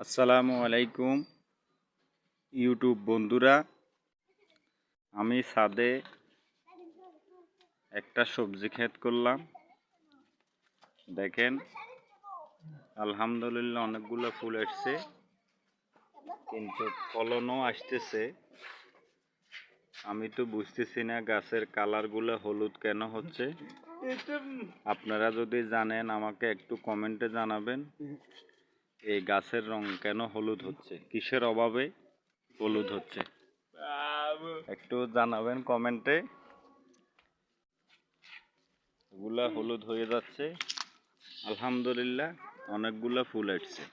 আসসালামু আলাইকুম ইউটিউব বন্ধুরা, আমি ছাদে একটা সবজি ক্ষেত করলাম। দেখেন, আলহামদুলিল্লাহ অনেকগুলো ফুল আসছে, কিন্তু ফলনও আসতেছে। আমি তো বুঝতেছি না গাছের কালারগুলো হলুদ কেন হচ্ছে। আপনারা যদি জানেন আমাকে একটু কমেন্টে জানাবেন, এই গাছের রং কেন হলুদ হচ্ছে, কিসের অভাবে হলুদ হচ্ছে, একটু জানাবেন কমেন্টে। এগুলা হলুদ হয়ে যাচ্ছে। আলহামদুলিল্লাহ অনেকগুলা ফুল আসছে।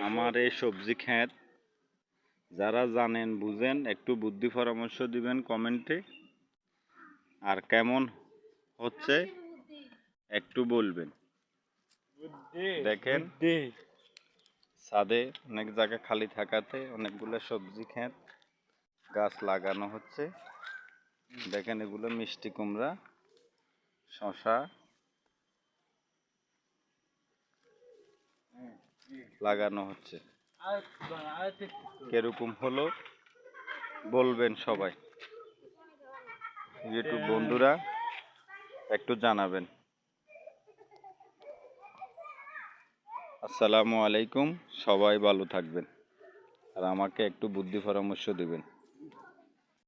আমার এই সবজি ক্ষেত যারা জানেন বুঝেন একটু বুদ্ধি পরামর্শ দিবেন কমেন্টে, আর কেমন হচ্ছে একটু বলবেন। দেখেন, ছাদে অনেক জায়গা খালি থাকাতে অনেকগুলো সবজি ক্ষেত গাছ লাগানো হচ্ছে। দেখেন, এগুলো মিষ্টি কুমড়া, শশা লাগানো হচ্ছে। কিরকম হলো বলবেন সবাই, ইউটিউব বন্ধুরা একটু জানাবেন। আসসালামু আলাইকুম, সবাই ভালো থাকবেন আর আমাকে একটু বুদ্ধি পরামর্শ দিবেন।